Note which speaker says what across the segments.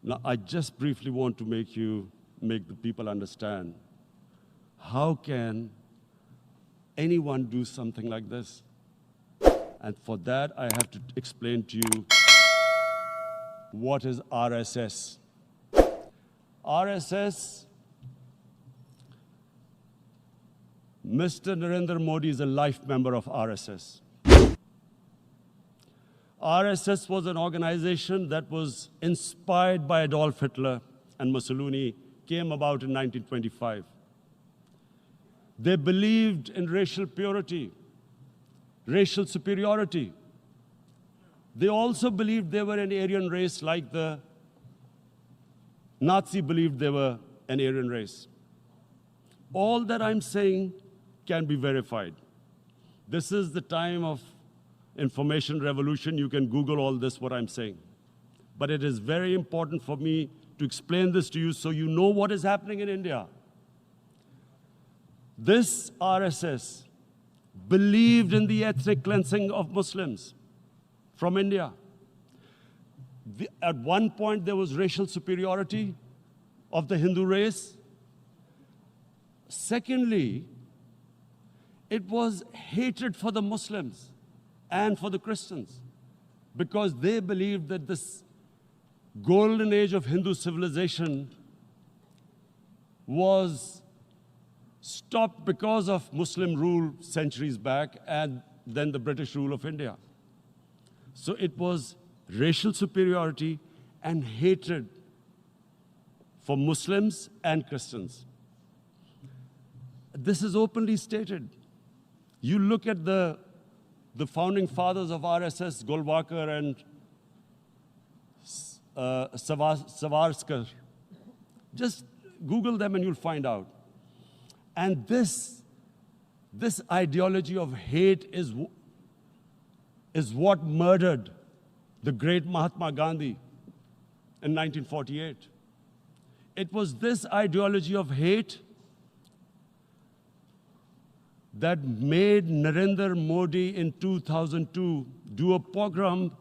Speaker 1: Now, I just briefly want to make the people understand, how can anyone do something like this? And for that, I have to explain to you what is RSS. RSS, Mr. Narendra Modi is a life member of RSS. RSS was an organization that was inspired by Adolf Hitler and Mussolini, came about in 1925. They believed in racial purity, racial superiority. They also believed they were an Aryan race like the Nazi believed they were an Aryan race. All that I'm saying can be verified. This is the time of information revolution. You can Google all this, what I'm saying. But it is very important for me to explain this to you so you know what is happening in India. This RSS believed in the ethnic cleansing of Muslims from India. At one point, there was racial superiority of the Hindu race. Secondly, it was hatred for the Muslims and for the Christians, because they believed that this golden age of Hindu civilization was stopped because of Muslim rule centuries back and then the British rule of India. So it was racial superiority and hatred for Muslims and Christians. This is openly stated. You look at the founding fathers of RSS, Golwalkar and Savarkar. Just Google them and you'll find out. And this ideology of hate is what murdered the great Mahatma Gandhi in 1948. It was this ideology of hate that made Narendra Modi in 2002 do a pogrom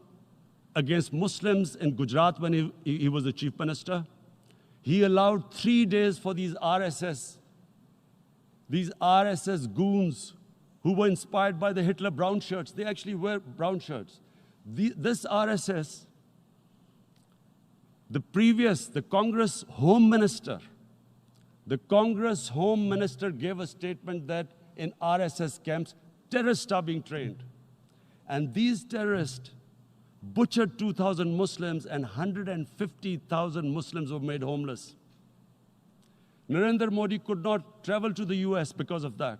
Speaker 1: against Muslims in Gujarat when he was the chief minister. He allowed 3 days for these RSS goons who were inspired by the Hitler brown shirts. They actually wear brown shirts. This RSS, the Congress Home Minister gave a statement that in RSS camps, terrorists are being trained. And these terrorists butchered 2,000 Muslims and 150,000 Muslims were made homeless. Narendra Modi could not travel to the US because of that.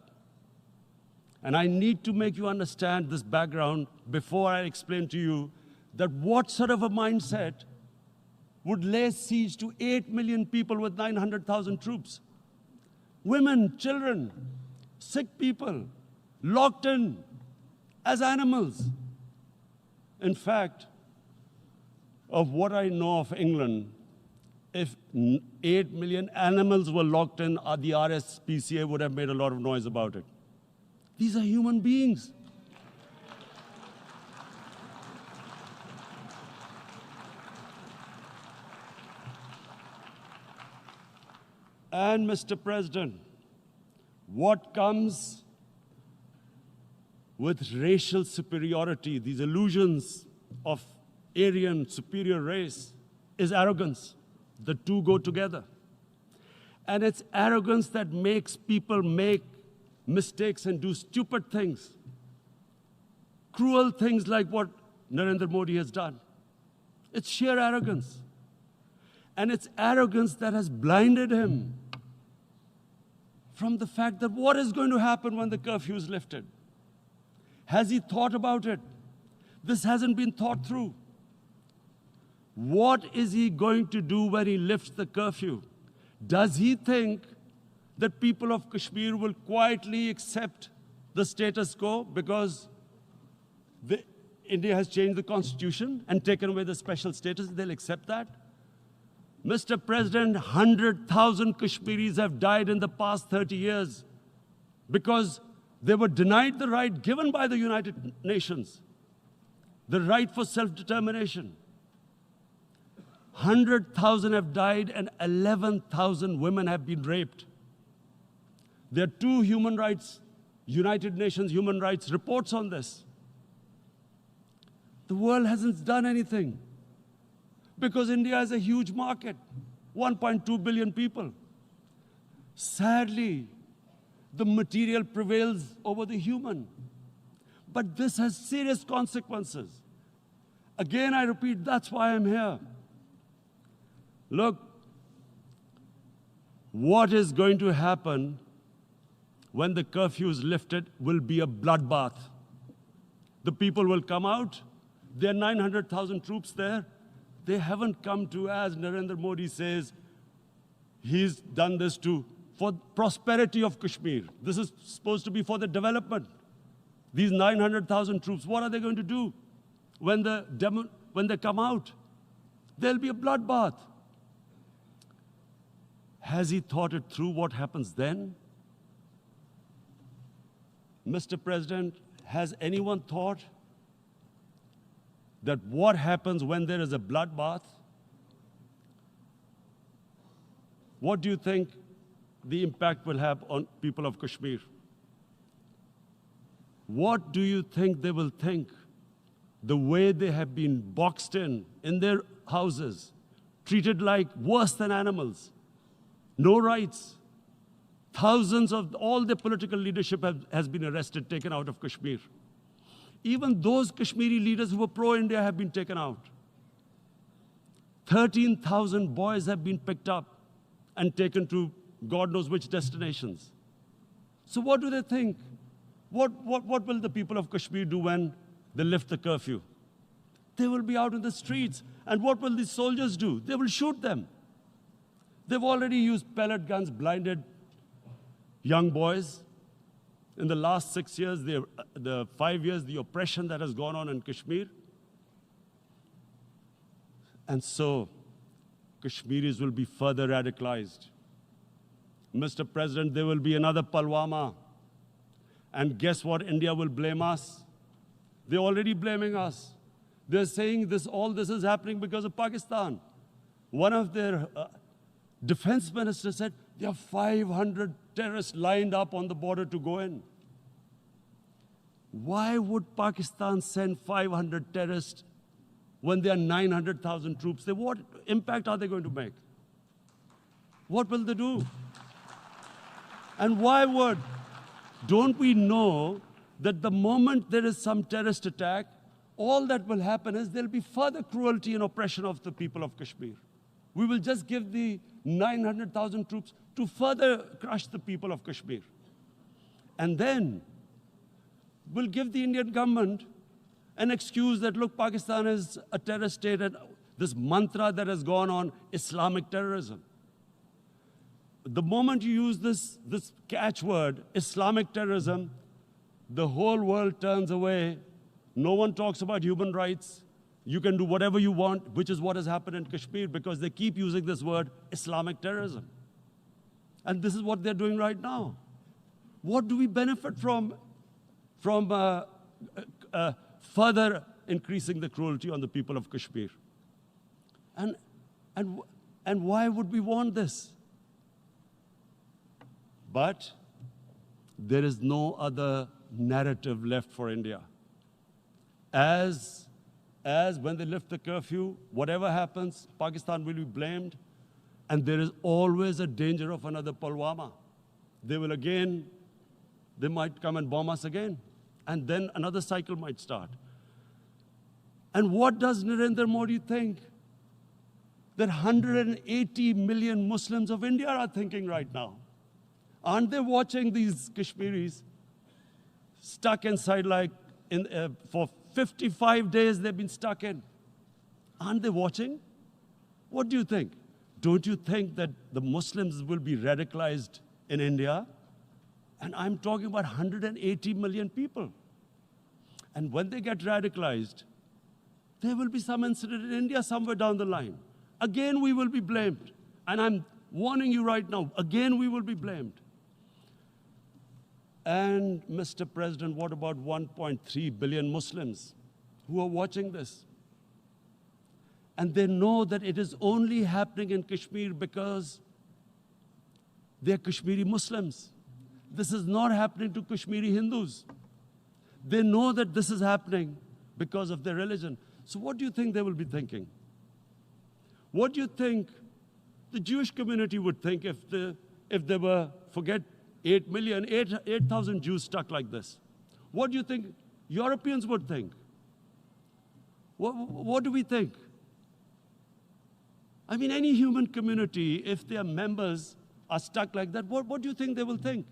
Speaker 1: And I need to make you understand this background before I explain to you that what sort of a mindset would lay siege to 8 million people with 900,000 troops. Women, children, sick people, locked in as animals. In fact, of what I know of England, if 8 million animals were locked in, the RSPCA would have made a lot of noise about it. These are human beings. And Mr. President, what comes with racial superiority, these illusions of Aryan superior race, is arrogance. The two go together. And it's arrogance that makes people make mistakes and do stupid things. Cruel things like what Narendra Modi has done. It's sheer arrogance. And it's arrogance that has blinded him from the fact that what is going to happen when the curfew is lifted? Has he thought about it? This hasn't been thought through. What is he going to do when he lifts the curfew? Does he think that people of Kashmir will quietly accept the status quo because India has changed the constitution and taken away the special status? They'll accept that? Mr. President, 100,000 Kashmiris have died in the past 30 years because they were denied the right given by the United Nations, the right for self-determination. 100,000 have died and 11,000 women have been raped. There are two United Nations human rights reports on this. The world hasn't done anything because India is a huge market, 1.2 billion people. Sadly, the material prevails over the human. But this has serious consequences. Again, I repeat, that's why I'm here. Look, what is going to happen when the curfew is lifted will be a bloodbath. The people will come out. There are 900,000 troops there. They haven't come to, as Narendra Modi says, he's done this for prosperity of Kashmir. This is supposed to be for the development. These 900,000 troops, what are they going to do when they come out? There'll be a bloodbath. Has he thought it through what happens then? Mr. President, has anyone thought that what happens when there is a bloodbath? What do you think the impact will have on people of Kashmir? What do you think they will think? The way they have been boxed in their houses, treated like worse than animals, no rights. Thousands of all the political leadership has been arrested, taken out of Kashmir. Even those Kashmiri leaders who were pro-India have been taken out. 13,000 boys have been picked up and taken to God knows which destinations. So what do they think? What will the people of Kashmir do when they lift the curfew? They will be out in the streets. And what will these soldiers do? They will shoot them. They've already used pellet guns, blinded young boys. In the last 6 years, the 5 years, the oppression that has gone on in Kashmir. And so, Kashmiris will be further radicalized. Mr. President, there will be another Pulwama. And guess what? India will blame us. They're already blaming us. They're saying all this is happening because of Pakistan. One of their defense ministers said, there are 500 terrorists lined up on the border to go in. Why would Pakistan send 500 terrorists when there are 900,000 troops? What impact are they going to make? What will they do? And why would? Don't we know that the moment there is some terrorist attack, all that will happen is there'll be further cruelty and oppression of the people of Kashmir. We will just give the 900,000 troops to further crush the people of Kashmir. And then we'll give the Indian government an excuse that, look, Pakistan is a terrorist state, and this mantra that has gone on, Islamic terrorism. The moment you use this catchword, Islamic terrorism, the whole world turns away. No one talks about human rights. You can do whatever you want, which is what has happened in Kashmir, because they keep using this word, Islamic terrorism. And this is what they're doing right now. What do we benefit from further increasing the cruelty on the people of Kashmir? And why would we want this? But there is no other narrative left for India. As when they lift the curfew, whatever happens, Pakistan will be blamed, and there is always a danger of another Pulwama. They might come and bomb us again, and then another cycle might start. And what does Narendra Modi think? That 180 million Muslims of India are thinking right now. Aren't they watching these Kashmiris stuck inside for 55 days they've been stuck in? Aren't they watching? What do you think? Don't you think that the Muslims will be radicalized in India? And I'm talking about 180 million people. And when they get radicalized, there will be some incident in India somewhere down the line. Again, we will be blamed. And I'm warning you right now, again, we will be blamed. And Mr. President, what about 1.3 billion Muslims who are watching this? And they know that it is only happening in Kashmir because they're Kashmiri Muslims. This is not happening to Kashmiri Hindus. They know that this is happening because of their religion. So what do you think they will be thinking? What do you think the Jewish community would think if there were, forget 8 million, 8,000 Jews stuck like this? What do you think Europeans would think? What do we think? I mean, any human community, if their members are stuck like that, what do you think they will think?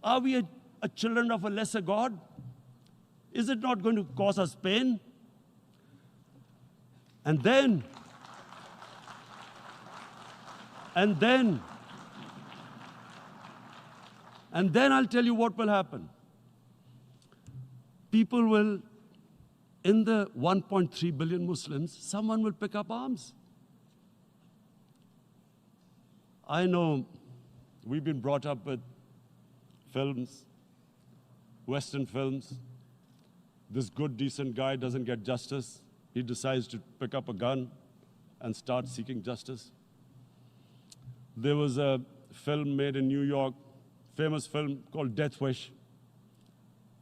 Speaker 1: Are we a children of a lesser God? Is it not going to cause us pain? And then I'll tell you what will happen. People will, in the 1.3 billion Muslims, someone will pick up arms. I know we've been brought up with films, Western films. This good, decent guy doesn't get justice. He decides to pick up a gun and start seeking justice. There was a film made in New York, famous film called Death Wish.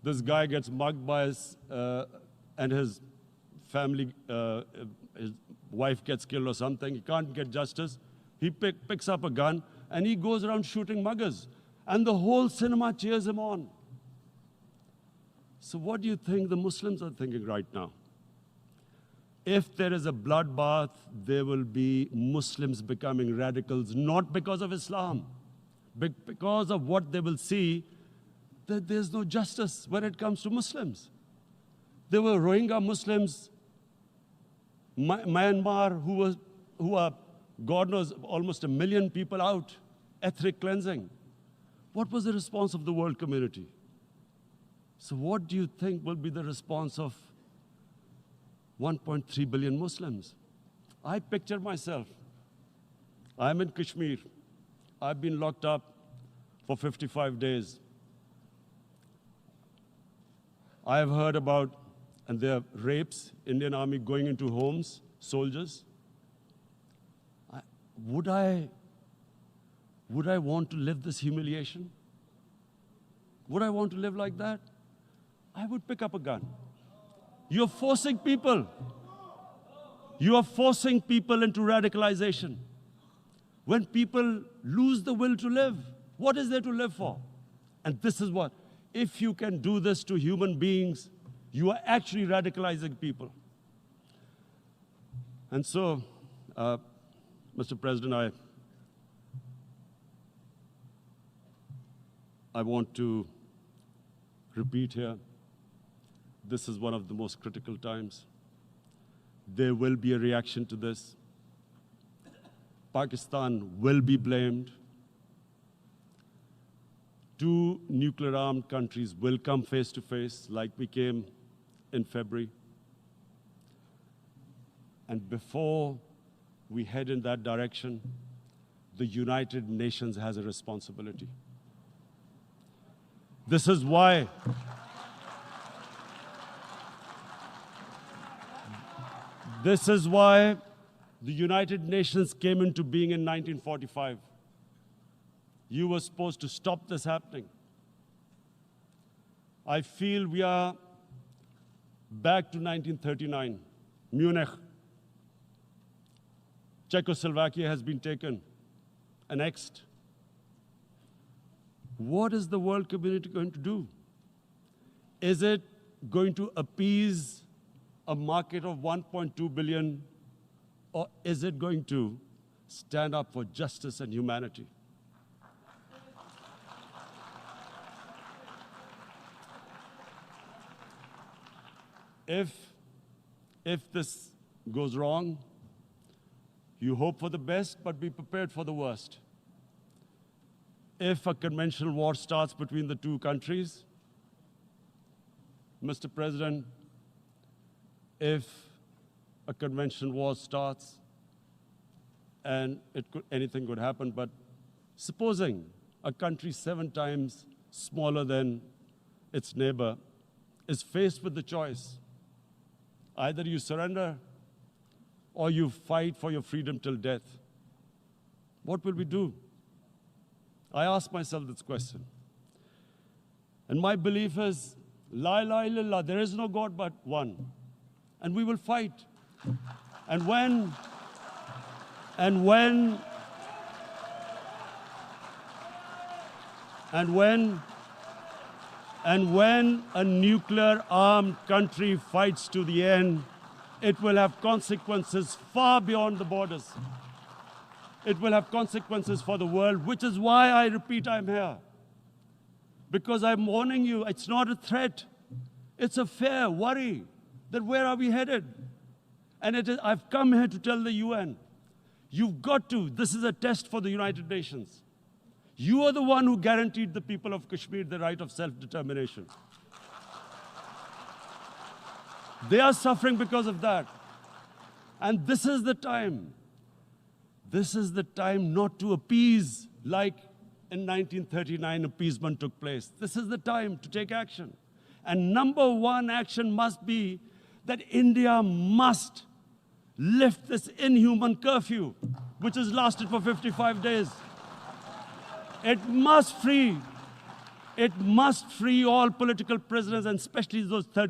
Speaker 1: This guy gets mugged by and his family, his wife gets killed or something. He can't get justice. He picks up a gun and he goes around shooting muggers. And the whole cinema cheers him on. So what do you think the Muslims are thinking right now? If there is a bloodbath, there will be Muslims becoming radicals, not because of Islam, but because of what they will see, that there's no justice when it comes to Muslims. There were Rohingya Muslims, Myanmar, who are, God knows, almost 1 million people out, ethnic cleansing. What was the response of the world community? So what do you think will be the response of 1.3 billion Muslims? I picture myself. I'm in Kashmir. I've been locked up for 55 days. I have heard about, and there are rapes, Indian Army going into homes, soldiers. Would I want to live this humiliation? Would I want to live like that? I would pick up a gun. You're forcing people. You are forcing people into radicalization. When people lose the will to live, what is there to live for? And this is what, if you can do this to human beings, you are actually radicalizing people. And so, Mr. President, I want to repeat here, this is one of the most critical times. There will be a reaction to this. Pakistan will be blamed. 2 nuclear-armed countries will come face to face like we came in February. And before we head in that direction, the United Nations has a responsibility. This is why the United Nations came into being in 1945. You were supposed to stop this happening. I feel we are back to 1939, Munich. Czechoslovakia has been taken, annexed. What is the world community going to do? Is it going to appease a market of 1.2 billion, or is it going to stand up for justice and humanity? If this goes wrong, you hope for the best, but be prepared for the worst. If a conventional war starts between the 2 countries, Mr. President, if a conventional war starts, and anything could happen, but supposing a country 7 times smaller than its neighbor is faced with the choice, either you surrender or you fight for your freedom till death. What will we do? I ask myself this question. And my belief is, La ilaha illallah, there is no God but one. And we will fight. And when a nuclear armed country fights to the end, it will have consequences far beyond the borders. It will have consequences for the world, which is why I repeat I'm here. Because I'm warning you, it's not a threat. It's a fair worry that where are we headed? And I've come here to tell the UN, you've got to, this is a test for the United Nations. You are the one who guaranteed the people of Kashmir the right of self-determination. They are suffering because of that. And this is the time. This is the time not to appease like in 1939 appeasement took place. This is the time to take action. And number one action must be that India must lift this inhuman curfew, which has lasted for 55 days. It must free all political prisoners, and especially those 30